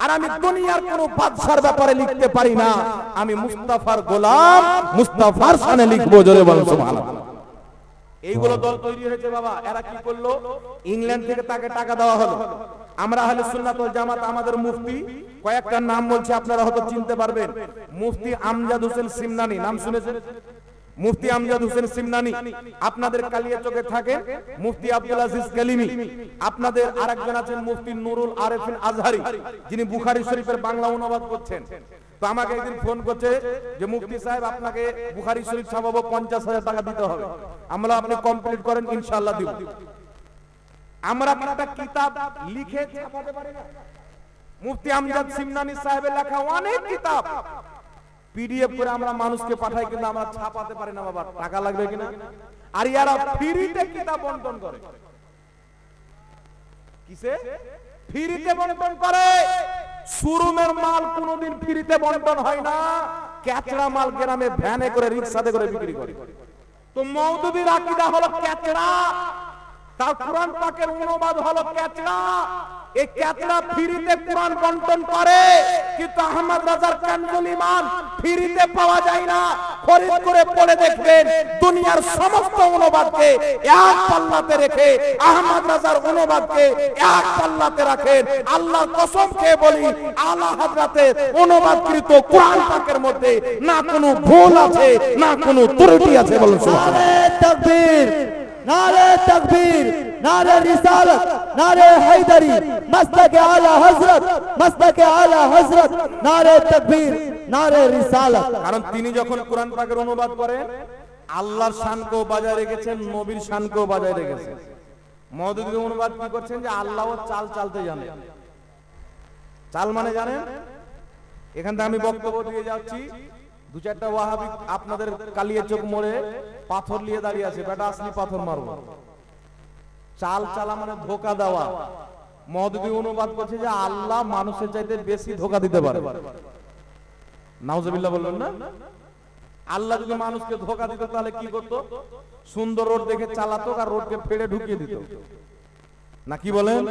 আর আমি দুনিয়ার কোন বাদশার ব্যাপারে লিখতে পারি না। আমি মুস্তাফার গোলাম, মুস্তাফার শানে লিখবো। জোরে বল সুবহানাল্লাহ। এইগুলো দল তৈরি হয়েছে বাবা। এরা কি করলো, ইংল্যান্ড থেকে তাকে টাকা দেওয়া হলো। আমরা আহলে সুন্নাত ওয়াল জামাত আমাদের মুফতি কয়েকটা নাম বলছি, আপনারা হয়তো চিনতে পারবেন। মুফতি আমজাদ হোসেন সিমনানি, নাম শুনেছেন? মুফতি আমজাদ হোসেন সিমনানি আপনাদের কালিয়াচকে থাকেন। মুফতি আব্দুল আজিজ কালিমি, আপনাদের আরেকজন আছেন মুফতি নুরুল আরেফিন আজহারি, যিনি বুখারী শরীফের বাংলা অনুবাদ করছেন। তো আমাকে একদিন ফোন করছে যে মুফতি সাহেব আপনাকে বুখারী শরীফ ছাপাবো, 50,000 টাকা দিতে হবে। আমরা আপনি কমপ্লিট করেন ইনশাআল্লাহ দিব। আমরা একটা কিতাব লিখে ছাপাতে পারি না। মুফতি আমজাদ সিমনানি সাহেবের লেখা অনেক কিতাব পিডিএফ করে আমরা মানুষকে পাঠাই, কিন্তু আমরা ছাপাতে পারি না বাবা, টাকা লাগবে কিনা। আর ইয়ারা ফ্রিতে কিতাব বন্টন করে। কিসে? ফ্রিতে বন্টন করে। শোরুমের মাল কোনোদিন ফ্রিতে বন্টন হয় না, ক্যাচড়া মাল গ্রামে ভ্যানে করে রিকশাতে করে বিক্রি করে। তো মওদুদির আকীদা হলো ক্যাচড়া, তার কোরআন পাকের অনুবাদ হলো ক্যাচড়া। এই ক্যাচড়া ফ্রিতে কোরআন বন্টন করে, কিন্তু আহমদ রাজার কানজুল ঈমান ফ্রিতে পাওয়া যায় না। খরিদ করে পড়ে দেখবেন দুনিয়ার সমস্ত অনুবাদকে এক পাল্লাতে রেখে আহমদ রাজার অনুবাদকে এক পাল্লাতে রাখেন। আল্লাহর কসম খেয়ে বলি আলা হযরতের অনুবাদকৃত কোরআন পাকের মধ্যে না কোনো ভুল আছে, না কোনো ত্রুটি আছে। বলুন সুবহানাল্লাহ। নারে তাকবীর, নারে তাকবীর, নারে রিসালাত, নারে হায়দারি, মস্তকে আলা হযরত, মস্তকে আলা হযরত, নারে তাকবীর, নারে রিসালাত। কারণ তিনি যখন কোরআন পাকের অনুবাদ করেন আল্লাহর শানকেও বজায় রেখেছেন, নবীর শানকেও বজায় রেখেছেন। মওদুদি অনুবাদ কি করছেন যে আল্লাহও চাল চালতে জানেন। চাল মানে জানেন? এখান থেকে আমি বক্তব্য দিয়ে যাচ্ছি, দু চারটা ওয়াহাবি আপনাদের কালিয়াচক মোড়ে পাথর নিয়ে দাঁড়িয়ে আছে, বেটা আসলি পাথর মারবো। চাল চালা মানে ধোকা দেওয়া। মওদুদি অনুবাদ করছে যে আল্লাহ মানুষের চাইতে বেশি ধোকা দিতে পারে। নাউজুবিল্লাহ বললেন না? আল্লাহ যদি মানুষকে ধোকা দিত তাহলে কি করত? সুন্দর রোড দেখে চালাতো আর রোডকে ফেড়ে ঢুকিয়ে দিত না, কি বলেন?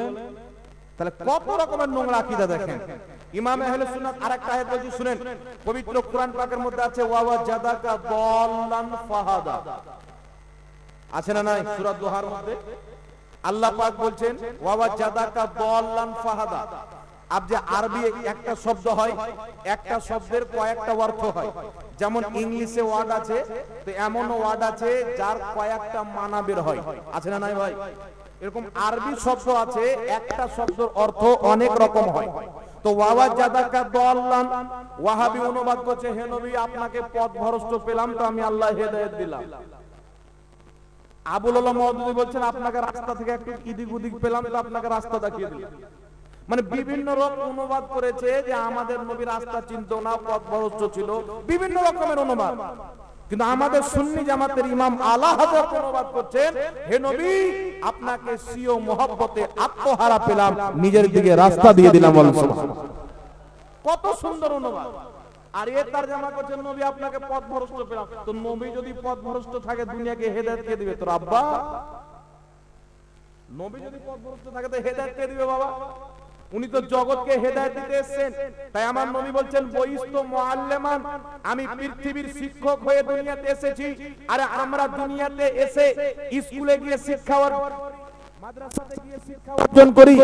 তাহলে কত রকমের নোংরা আকীদা দেখেন। ইমাম আহলে সুন্নাত আরেকটা আয়াত বলছি শুনেন, পবিত্র কোরআন পাকের মধ্যে আছে ওয়া জাদাকা দাল্লান ফাহাদা, আছে না নাই? সূরা দোহার মধ্যে আল্লাহ পাক বলছেন ওয়া জাদাকা দাল্লান ফাহাদা, আব যে আরবি একটা শব্দ হয়, একটা শব্দের কয়েকটা অর্থ হয়। যেমন ইংলিশে ওয়ার্ড আছে, তো এমন ওয়ার্ড আছে যার কয়েকটা মানা বের হয়, আছে না নাই ভাই? এরকম আরবি শব্দ আছে, একটা শব্দের অর্থ অনেক রকম হয়। তো ওয়াওয়াজাদাকা দাল্লান, ওয়াহাবি অনুবাদ করছে, হে নবী আপনাকে পথভ্রষ্ট পেলাম তো আমি আল্লাহ হেদায়েত দিলাম। আবুল আলা মওদুদি বলছেন আপনাকে রাস্তা থেকে একটু ইদিক উদিক পেলাম তো আপনাকে রাস্তা দেখিয়ে দিলাম। মানে বিভিন্ন রকম অনুবাদ করেছে যে আমাদের নবী রাস্তা চিনত না, পথভ্রষ্ট ছিল, বিভিন্ন রকমের অনুবাদ। কিন্তু আমাদের সুন্নি জামাতের ইমাম আলা হযরত অনুবাদ করছেন, হে নবী আপনাকে সিও মহব্বতে আত্মহারা পেলাম, নিজের দিকে রাস্তা দিয়ে দিলাম। সুবহানাল্লাহ, কত সুন্দর অনুবাদ। আর এর তরজমা করছেন নবী আপনাকে পথভ্রষ্ট পেলাম। তো নবী যদি পথভ্রষ্ট থাকে দুনিয়াকে হেদায়েত কে দিবে? তোর আব্বা। নবী যদি পথভ্রষ্ট থাকে তো হেদায়েত কে দিবে বাবা? উনি তো জগৎকে হেদায়েত দিতে এসেছেন। তাই আমার নবী বলছেন বইস্তু মুআল্লিমান, আমি পৃথিবীর শিক্ষক হয়ে দুনিয়াতে এসেছি। আরে আমরা দুনিয়াতে এসে স্কুলে গিয়ে শিক্ষা মাদ্রাসাতে গিয়ে শিক্ষা অর্জন করি,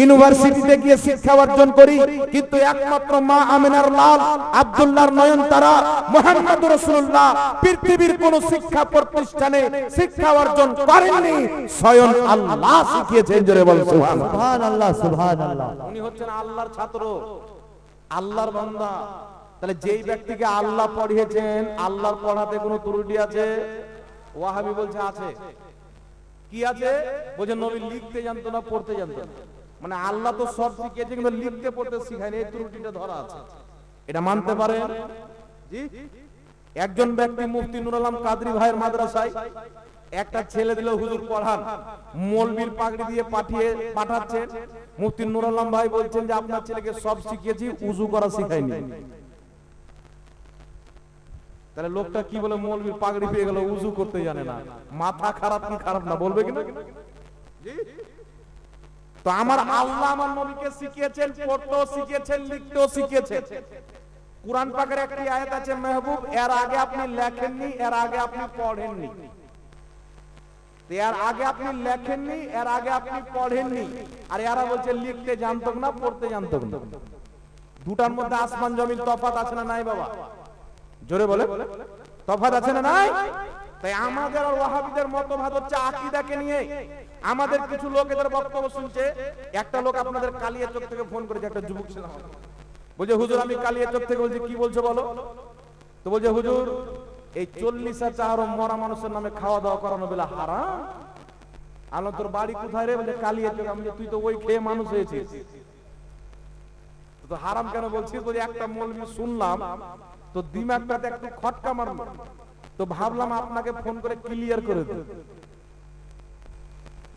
ইউনিভার্সিটিতে গিয়ে শিক্ষা অর্জন করি, কিন্তু একমাত্র মা আমিনার লাল আব্দুল্লাহর নয়নতারা মুহাম্মদুর রাসূলুল্লাহ পৃথিবীর কোন শিক্ষা প্রতিষ্ঠানে শিক্ষা অর্জন করেননি, স্বয়ং আল্লাহ শিখিয়েছেন। জোরে বল সুবহানাল্লাহ। সুবহানাল্লাহ। উনি হচ্ছেন আল্লাহর ছাত্র, আল্লাহর বান্দা। তাহলে যেই ব্যক্তিকে আল্লাহ পড়িয়েছেন, আল্লাহর পড়াতে কোনো ত্রুটি আছে? ওয়াহাবি বলছে আছে। কি আছে? বলছে নবী লিখতে জানতো না, পড়তে জানতো না। মানে আল্লাহ তো সব শিখিয়েছে কিন্তু লিখতে পড়তে শিখায়নি, এই ত্রুটিটা ধরা আছে। এটা মানতে পারেন? জি। একজন ব্যক্তি মুফতি নুরুল আলম কাদরি ভাইয়ের মাদ্রাসায় একটা ছেলে দিল হুজুর পড়ান, মৌলবীর পাগড়ি দিয়ে পাঠাচ্ছেন। মুফতি নুরুল আলম ভাই বলছেন যে আপনার ছেলেকে সব শিখিয়েছি, উযু করা শিখাইনি। তাহলে লোকটা কি বলে? মৌলবীর পাগড়ি পেয়ে গেল, উযু করতে জানে না। মাথা খারাপ কি খারাপ না? বলবে কিনা? তো আমার আল্লাহ আমার নবীকে শিখিয়েছেন, পড়তেও শিখিয়েছেন, লিখতেও শিখিয়েছেন। কুরআন পাকের একটি আয়াত আছে, মেহবুব এর আগে আপনি লেখেননি, এর আগে আপনি পড়েননি। এর আগে আপনি লেখেননি, এর আগে আপনি পড়েননি। আর এরা বলছে লিখতে জানতো না, পড়তে জানতো না। দুটার মধ্যে আসমান জমিন তফাৎ আছে না নাই বাবা? জোরে বলে, তফাৎ আছে না নাই? তাই আমাদের আর ওয়াহাবিদের মতভেদ হচ্ছে আকীদাকে নিয়ে। আমাদের কিছু লোক এদের বক্তব্য শুনছে। একটা লোক আপনাদের কালিয়াচক থেকে ফোন করেছে, একটা যুবক ছিল, বলছে হুজুর আমি কালিয়াচক থেকে বলছি, কি বলছো বলো? তো বলছে হুজুর এই 40 চাহারো মরা মানুষের নামে খাওয়া দাওয়া করানো বলে হারাম। আলো তোর বাড়ি কোথায় রে? বলে কালিয়াচক। আমি তুই তো ওই খেয়ে মানুষ হয়েছিস, তো হারাম কেন বলছিস? বলে একটা মৌলবি শুনলাম তো দিমাগটাতে একটু খটকা মারলো, তো ভাবলাম আপনাকে ফোন করে ক্লিয়ার করে দেব।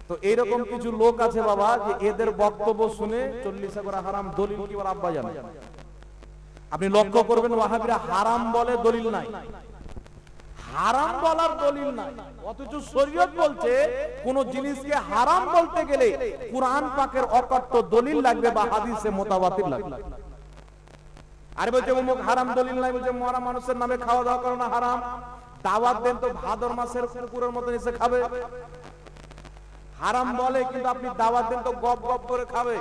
তো এইরকম কিছু লোক আছে বাবা, যে এদের বক্তব্য শুনে 40 করে হারাম, দলিল কি বলে আব্বা জানে? আপনি লক্ষ্য করবেন ওয়াহাবিরা হারাম বলে, দলিল নাই। হারাম বলার দলিল নাই, অথচ শরীয়ত বলছে কোন জিনিসকে হারাম বলতে গেলে কুরআন পাকের অকট্ট দলিল লাগবে বা হাদিসে মুতাওয়াতির লাগবে। আরে বলছে অমুক হারাম, দলিল নাই। বলছে মরা মানুষের নামে খাওয়া দাওয়া করানো হারাম। দাওয়াত দেন তো ভাদর মাসের কুকুরের মতো এসে খাবে। হারাম বলে কিন্তু আপনি দাওয়াত দেন তো গপ গপ করে খাবে।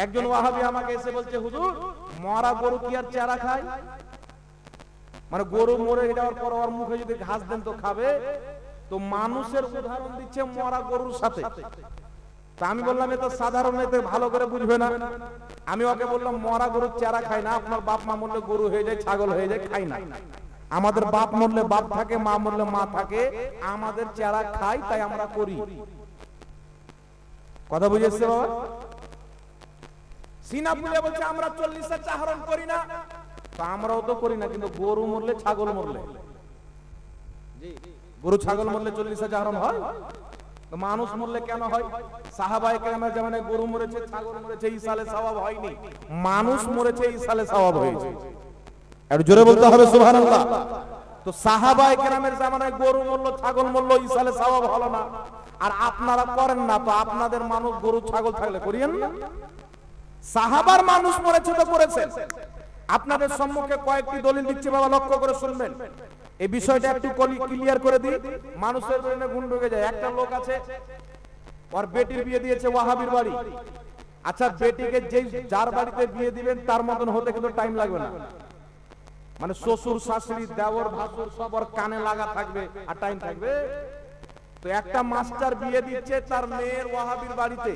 একজন ওয়াহাবি আমাকে এসে বলছে হুজুর মরা গরু কি আর চারা খায়? মানে গরু মরে যাওয়ার পর ওর মুখে যদি ঘাস দেন তো খাবে। তো মানুষের উদাহরণ দিচ্ছে মরা গরুর সাথে। তা আমি বললাম এ তো সাধারণ, এতে ভালো করে বুঝবে না। আমি ওকে বললাম মরা গরুর চারা খায় না। আপনার বাপ মা মরলে গরু হয়ে যায়, ছাগল হয়ে যায়, খাই না। আমাদের বাপ মরলে বাপ থাকে, মা মরলে মা থাকে। আমাদের চারা খাই, তাই আমরা করি। কথা বুঝেছে বাবা? সিনা পুলে বলছে আমরা 40 চাহরণ করি না। তো আমরাও তো করি না, কিন্তু গরু মরলে, ছাগল মরলে, গরু ছাগল মরলে 40 চাহরণ হয়। তো মানুষ মরলে কেন হয়? সাহাবায়ে কেরামের জামানায় গরু মরেছে, ছাগল মরেছে, ইসালে সওয়াব হয়নি। মানুষ মরেছে, ইসালে সওয়াব হয়েছে। আর জোরে বলতে হবে সুবহানাল্লাহ। তো সাহাবায়ে কেরামের জামানায় গরু মরলো, ছাগল মরলো, ইসালে সওয়াব হলো না। আর আপনারা করেন না, তো আপনাদের মানুষ গরু ছাগল থাকলে করিয়েন না। সাহাবার মানুষ মরেছে তো করেছেন। আপনাদের সম্মুখে কয়েকটি দলিল দিচ্ছে বাবা, লক্ষ্য করে শুনবেন। এই বিষয়টা একটু ক্লিয়ার করে দিই, মানুষের ব্রেনে গুণ ঢুকে যায়। একটা লোক আছে ওর বেটির বিয়ে দিয়েছে ওয়াহাবির বাড়ি। আচ্ছা, বেটিকে যেই যার বাড়িতে বিয়ে দিবেন তার মতন হতে কিন্তু টাইম লাগবে না, মানে শ্বশুর শাশুড়ি দেওর ভাসুর সব ওর কানে লাগা থাকবে আর টাইম থাকবে। তো একটা মাস্টার বিয়ে দিচ্ছে তার মেয়ের ওয়াহাবির বাড়িতে,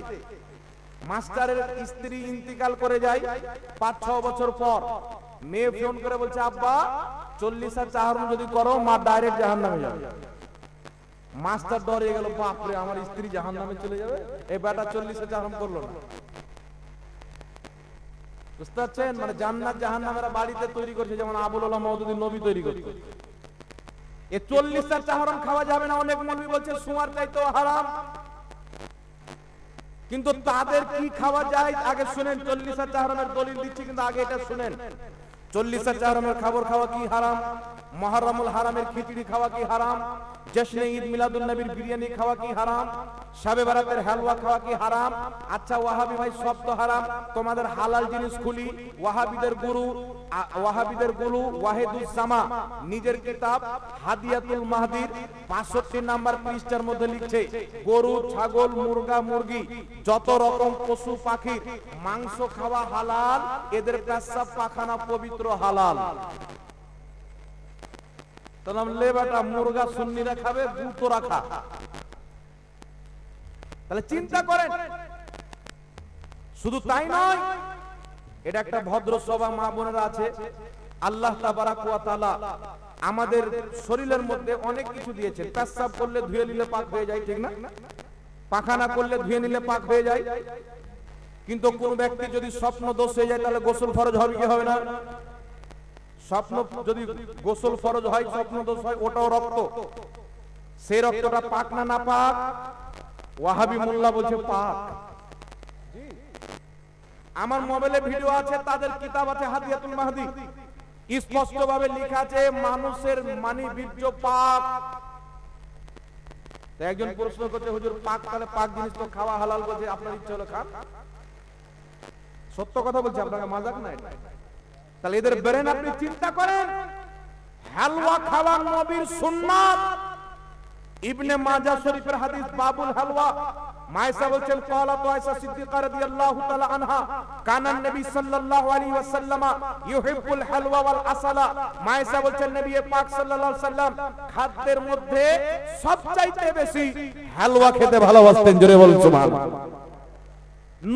মাস্টারের স্ত্রী ইন্তিকাল করে যায় 5-6 বছর পর। মেয়ে ফোন করে বলছে, আব্বা 40 আর চাহরম যদি করো মা ডাইরেক্ট জাহান্নামে যাবে। মাস্টার ডরে গেল, বাপরে আমার স্ত্রী জাহান্নামে চলে যাবে, এই বেটা 40 আর চাহরম করলো না। বুঝতে পারছেন, মানে জান্নাত জাহান্নামের বাড়িতে তৈরি করছে, যেমন আবুল ওলামা মওদুদী নবী তৈরি করছে। এই 40 আর চাহরম খাওয়া যাবে না, অনেক মৌলবী বলছে সুয়ার চাইতেও হারাম। কিন্তু তাদের কি খাওয়া যায় আগে শুনেন। 40 আর চাহরমের দলিল দিচ্ছি, কিন্তু আগে এটা শুনেন। 40 আর চাহরমের খাবার খাওয়া কি হারাম? মুহররমুল হারামের খিচুড়ি খাওয়া কি হারাম? জশ্নে ঈদ মিলাদুন নবীর বিরিয়ানি খাওয়া কি হারাম? শাবে বারাতের হালুয়া খাওয়া কি হারাম? আচ্ছা ওয়াহাবি ভাই, সব তো হারাম, তোমাদের হালাল জিনিস খুলি। ওয়াহাবিদের গুরু ওয়াহিদুস জামা নিজের কিতাব হাদিয়াতুল মাহদির 65 নাম্বার পৃষ্ঠার মধ্যে লিখছে, গরু, ছাগল, মুরগা, মুরগি, যত রকম পশু পাখির মাংস খাওয়া হালাল, এদের পেশাব পাখানা পবিত্র হালাল। তাহলে বেটা মুরগা সুন্নিরা খাবে, গুতো রাখা। তাহলে চিন্তা করেন। শুধু তাই নয়, এটা একটা ভদ্র সভা মা বোনেরা আছে। আল্লাহ তাবারাক ওয়া তাআলা আমাদের শরীরের মধ্যে অনেক কিছু দিয়েছেন। পেশাব করলে ধুয়ে নিলে পাক হয়ে যায়, ঠিক না? পাখানা করলে ধুয়ে নিলে পাক হয়ে যায়। কিন্তু কোন ব্যক্তি যদি স্বপ্ন দোষ হয়ে যায়, তাহলে গোসল ফরজ হবে কি হবে না? স্বপ্ন যদি গোসল ফরজ হয়, স্বপ্ন দোষ হয়, ওটাও রক্ত। সেই রক্তটা পাক না না পাক? ওয়াহাবি মোল্লা বলছে পাক। আমার মোবাইলে ভিডিও আছে, তাদের কিতাব আছে হাদিয়াতুল মাহদি, স্পষ্ট ভাবে লেখা আছে মানুষের মানি বীর্য পাক। একজন প্রশ্ন করছে, হুজুর পাক, তাহলে পাক জিনিস তো খাওয়া হালাল, বলছে আপনার ইচ্ছা হলো খান। সত্য কথা বলছি, আপনাকে মজাক না এটা। তাহলে এদের ব্রেন আপনি চিন্তা করেন। হালুয়া খাওয়া নবীর সুন্নাত। ইবনে মাজাহ শরীফের হাদিস, বাবুল হালওয়া। মায়েশা বলছেন, ক্বালাতু আয়েশা সিদ্দিকা রাদিয়াল্লাহু তাআলা আনহা, কানান নবী সাল্লাল্লাহু আলাইহি ওয়াসাল্লাম ইউহিব্বুল হালওয়া ওয়াল আসালা। মায়েশা বলছেন, নবী পাক সাল্লাল্লাহু আলাইহি ওয়াসাল্লাম খাদ্যের মধ্যে সবচাইতে বেশি হালওয়া খেতে ভালোবাসতেন। জোরে বলুন সুবহানাল্লাহ।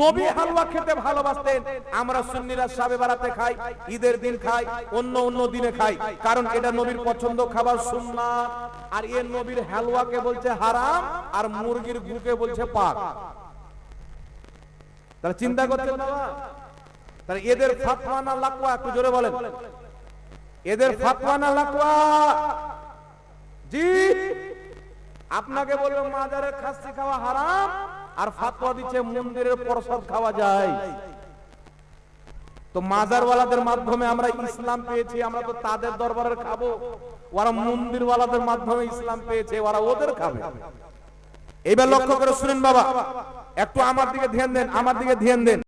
নবী হালুয়া খেতে ভালোবাসতেন। আমরা সুন্নিরা শাবে বারাতে খাই, ঈদের দিন খাই, অন্য দিনে খাই, কারণ এটা নবীর পছন্দ খাবার, সুন্নাত। আর এ নবীর হালুয়াকে বলছে হারাম, আর মুরগির গুকে বলছে পাক। তাহলে চিন্তা করছেন বাবা। তাহলে এদের ফাতওয়া না লাকওয়া? একটু জোরে বলেন, এদের ফাতওয়া না লাকওয়া? জি, আপনাকে বলবো মাজারের খাসি খাওয়া হারাম, আর ফাতোয়া দিচ্ছে মন্দিরের প্রসাদ খাওয়া যায়। তো মাজারওয়ালাদের মাধ্যমে আমরা ইসলাম পেয়েছি, আমরা তো তাদের দরবারের খাবো। ওরা মন্দিরওয়ালাদের মাধ্যমে ইসলাম পেয়েছে, ওরা ওদের খাবে। এবার লক্ষ্য করে শুনেন বাবা, একটু আমার দিকে ধ্যান দেন, আমার দিকে ধ্যান দেন।